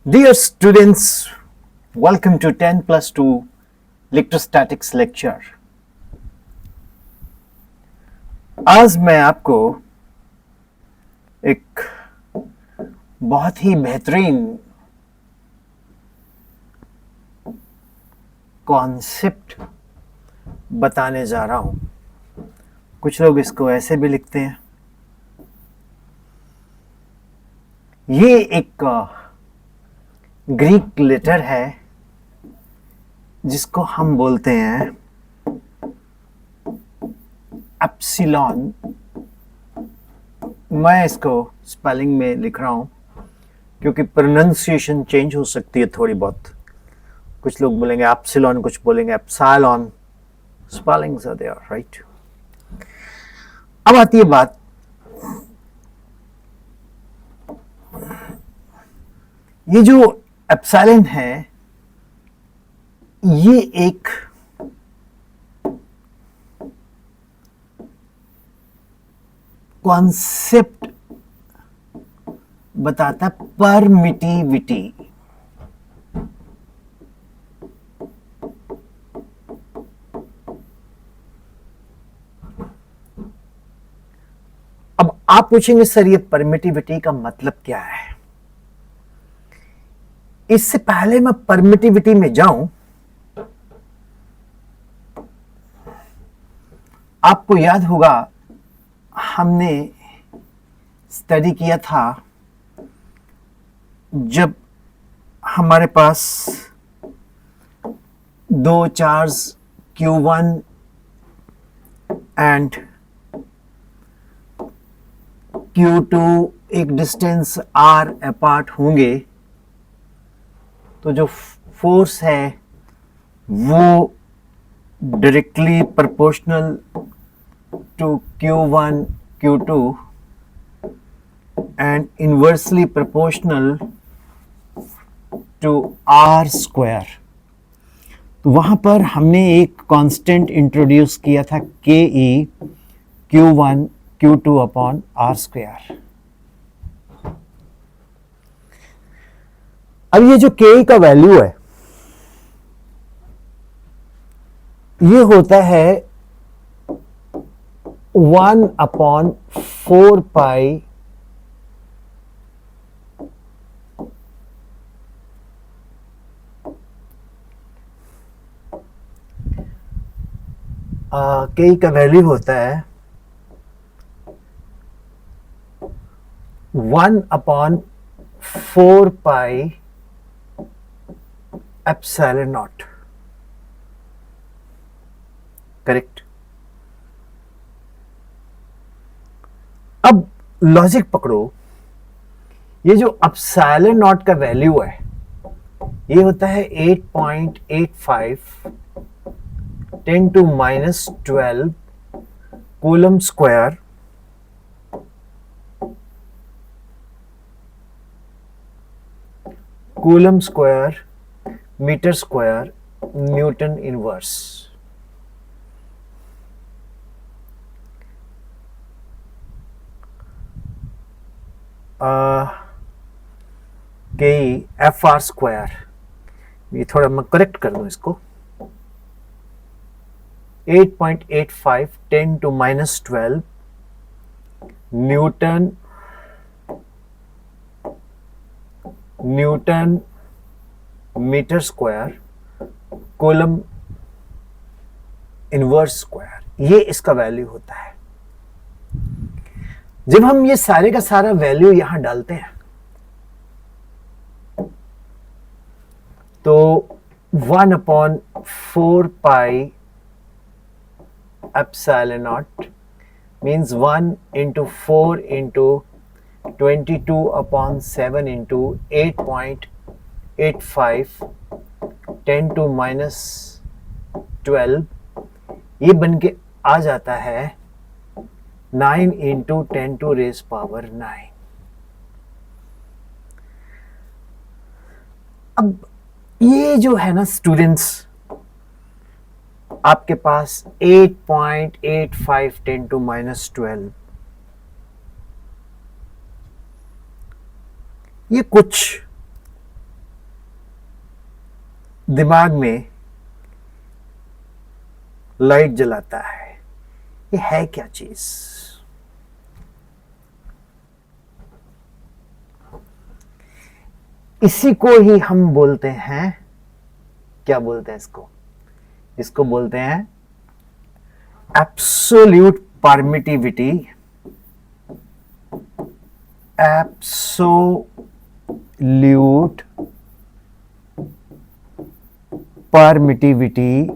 Dear students, welcome to 10 plus 2 electrostatics lecture. आज मैं आपको एक बहुत ही बेहतरीन कॉन्सेप्ट बताने जा रहा हूं. कुछ लोग इसको ऐसे भी लिखते हैं. ये एक ग्रीक लेटर है जिसको हम बोलते हैं एप्सिलॉन. मैं इसको स्पेलिंग में लिख रहा हूं क्योंकि प्रोनाउंसिएशन चेंज हो सकती है थोड़ी बहुत. कुछ लोग बोलेंगे एप्सिलॉन, कुछ बोलेंगे epsilon. Spellings are there, right? अब आती है बात, ये जो एप्सिलॉन है ये एक कॉन्सेप्ट बताता है, परमिटिविटी. अब आप पूछेंगे सर ये परमिटिविटी का मतलब क्या है? इससे पहले मैं परमिटिविटी में जाऊं, आपको याद होगा हमने स्टडी किया था जब हमारे पास दो चार्ज Q1 एंड Q2 एक डिस्टेंस R अपार्ट होंगे तो जो फोर्स है वो directly proportional to Q1 Q2 and inversely proportional to R square. तो वहां पर हमने एक कांस्टेंट इंट्रोड्यूस किया था KE Q1 Q2 upon R square. अब ये जो KE का वैल्यू है ये होता है 1 अपॉन 4 पाई K का वैल्यू होता है 1 upon 4 pi epsilon not. Correct. अब लॉजिक पकड़ो, ये जो एप्सिलॉन नॉट का वैल्यू है ये होता है 8.85 10 to minus 12 coulomb square metre square newton inverse. के FR स्क्वायर, ये थोड़ा मैं करेक्ट कर दूं इसको, 8.85 10 to minus 12 newton metre square coulomb inverse square. ये इसका वैल्यू होता है. जब हम ये सारे का सारा वैल्यू यहां डालते हैं तो 1 upon 4 pi epsilon not means 1 into 4 into 22 upon 7 into 8.85 10 to minus 12, ये बन के आ जाता है 9 into 10 to raise power 9. अब ये जो है ना स्टूडेंट्स, आपके पास 8.85 10 to minus 12, ये कुछ दिमाग में लाइट जलाता है, ये है क्या चीज? इसी को ही हम बोलते हैं, क्या बोलते हैं इसको? इसको बोलते हैं absolute permittivity, absolute permittivity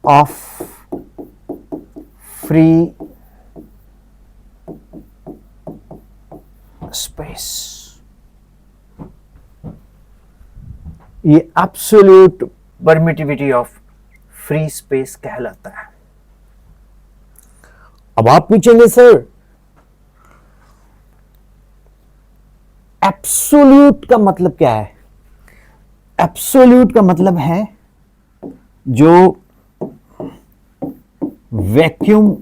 of free space. ये absolute permittivity of free space कहलाता है। अब आप पूछेंगे सर एब्सोल्यूट का मतलब क्या है? एब्सोल्यूट का मतलब है जो वैक्यूम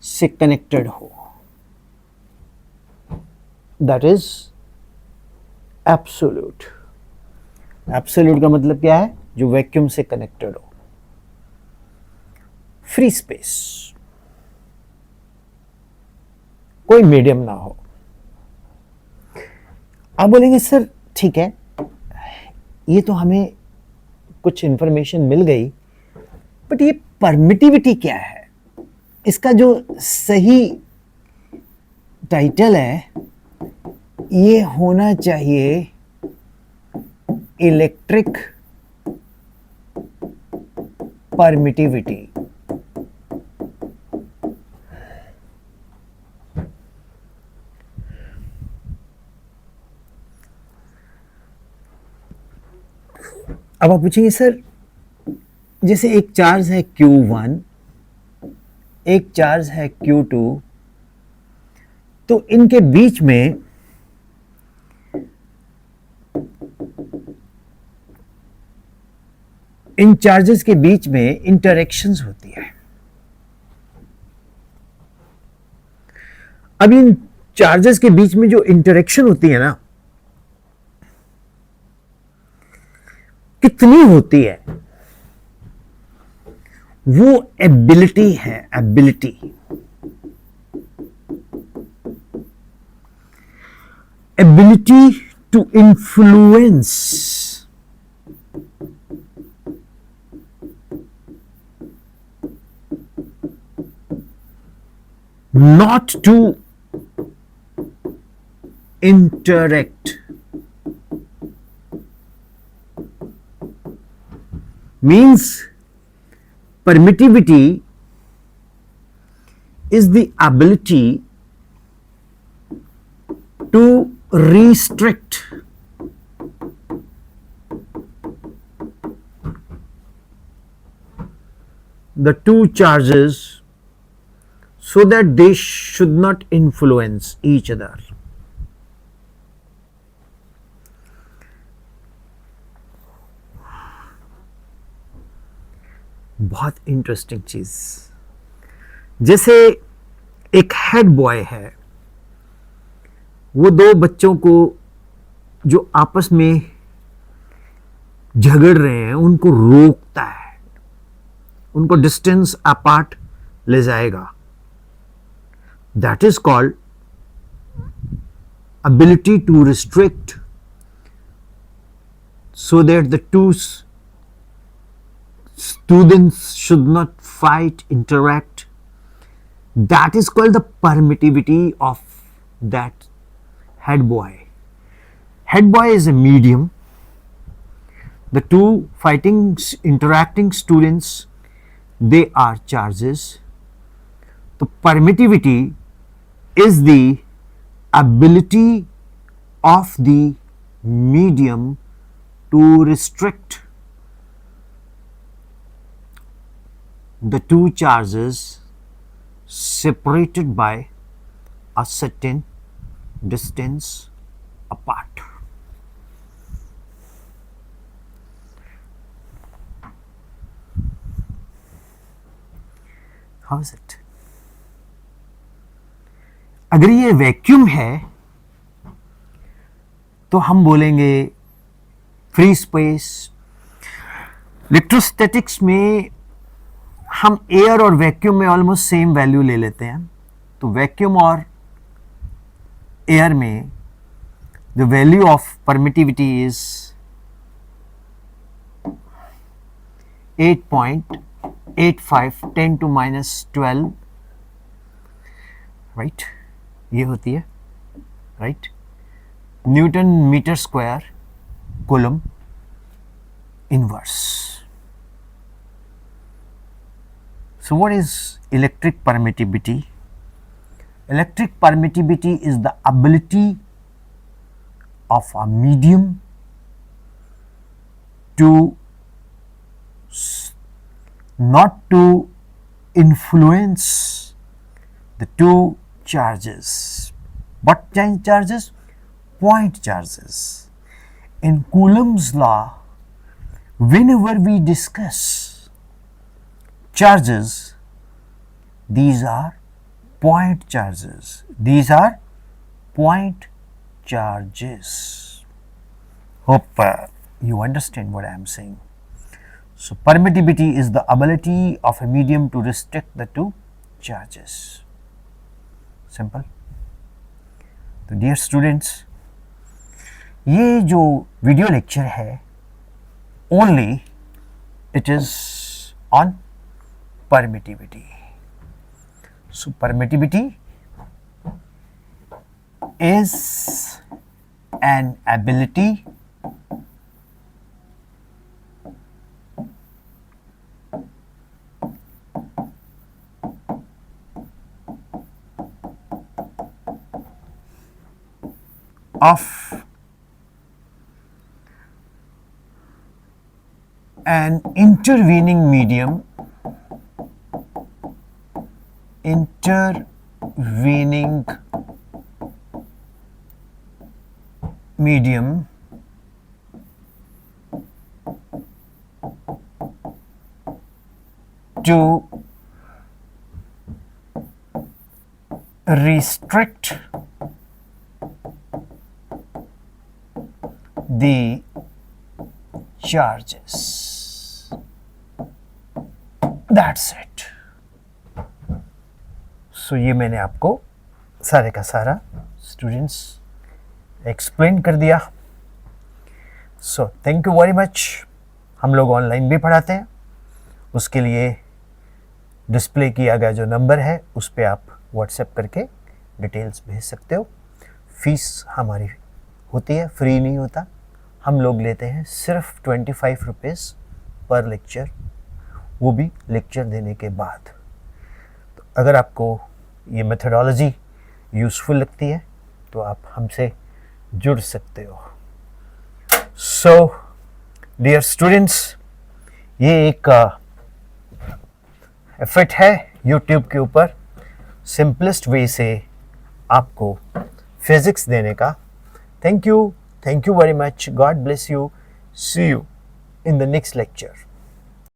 से कनेक्टेड हो, दैट इज एब्सोल्यूट। एब्सोल्यूट का मतलब क्या है? जो वैक्यूम से कनेक्टेड हो, फ्री स्पेस, कोई मीडियम ना हो। आप बोलेंगे सर ठीक है, ये तो हमें कुछ इंफॉर्मेशन मिल गई, बट ये परमिटिविटी क्या है? इसका जो सही टाइटल है ये होना चाहिए इलेक्ट्रिक परमिटिविटी। अब आप पूछेंगे सर जैसे एक चार्ज है Q1, एक चार्ज है Q2, तो इनके बीच में इन चार्जेस के बीच में इंटरेक्शंस होती है। अब इन चार्जेस के बीच में जो इंटरेक्शन होती है ना, कितनी होती है? वो एबिलिटी है, ability. Ability to influence not to interact means permittivity is the ability to restrict the two charges so that they should not influence each other. बहुत इंटरेस्टिंग चीज, जैसे एक हेड बॉय है, वो दो बच्चों को जो आपस में झगड़ रहे हैं उनको रोकता है, उनको डिस्टेंस अपार्ट ले जाएगा। That is called ability to restrict so that the two students should not fight, interact. That is called the permittivity of that head boy. Head boy is a medium. The two fighting, interacting students, they are charges. The permittivity is the ability of the medium to restrict the two charges separated by a certain distance apart. How is it? अगर ये vacuum है तो हम बोलेंगे free space. Electrostatics में हम air और vacuum में ऑलमोस्ट सेम वैल्यू ले लेते हैं, तो वैक्यूम और एयर में the value of permittivity is 8.85 10 to -12, right, ये होती है, right, newton metre square coulomb inverse. So what is electric permittivity? Electric permittivity is the ability of a medium to not to influence the two charges. What charges? Point charges. In Coulomb's law, whenever we discuss charges, these are point charges. These are point charges. Hope you understand what I am saying. So permittivity is the ability of a medium to restrict the two charges. Simple. तो dear students, ये जो video lecture है only it is on permittivity. So permittivity is an ability of an intervening medium to restrict the charges. That's it. So ये मैंने आपको सारे का सारा स्टूडेंट्स एक्सप्लेन कर दिया। So thank you very much. हम लोग ऑनलाइन भी पढ़ाते हैं, उसके लिए डिस्प्ले किया गया जो नंबर है उस पर आप व्हाट्सएप करके डिटेल्स भेज सकते हो। फीस हमारी होती है, फ्री नहीं होता, हम लोग लेते हैं सिर्फ 25 रुपीज़ पर लेक्चर, वो भी लेक्चर देने के बाद। तो अगर आपको ये मेथडोलॉजी यूज़फुल लगती है तो आप हमसे जुड़ सकते हो। सो डियर स्टूडेंट्स, ये एक एफर्ट है यूट्यूब के ऊपर सिंपलेस्ट वे से आपको फिज़िक्स देने का। Thank you very much. God bless you. See you in the next lecture.